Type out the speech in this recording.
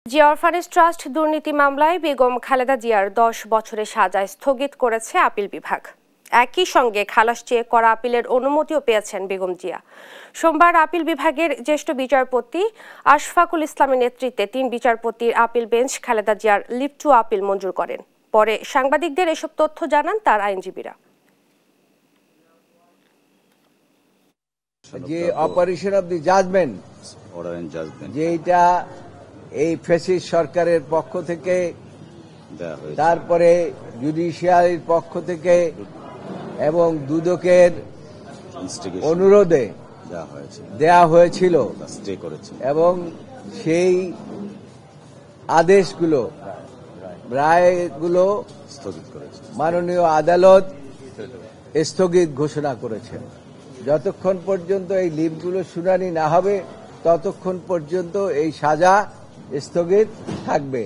Zia orphanage trust দুর্নীতি মামলায় বেগম খালেদা জিয়ার ১০ বছরের সাজা স্থগিত করেছে আপিল বিভাগ। একই সঙ্গে খালাস চেয়ে করা আপিলের অনুমতিও পেয়েছেন বেগম জিয়া। সোমবার আপিল বিভাগের জ্যেষ্ঠ বিচারপতি আশফাকুল ইসলামের নেতৃত্বে ৩ বিচারপতির আপিল বেঞ্চ খালেদা জিয়ার লিভ টু আপিল মঞ্জুর করেন। পরে সাংবাদিকদের এসব তথ্য জানান তার আইনজীবীরা। যে অপারেশন অফ দি জাজমেন্ট যেটা এই ফ্যাসিস্ট সরকারের পক্ষ থেকে, তারপরে জুডিশিয়ারির পক্ষ থেকে এবং দুদকের অনুরোধে দেয়া হয়েছিল এবং সেই আদেশগুলো, রায়গুলো মাননীয় আদালত স্থগিত ঘোষণা করেছেন। যতক্ষণ পর্যন্ত এই লিভগুলো শুনানি না হবে ততক্ষণ পর্যন্ত এই সাজা স্থগিত থাকবে।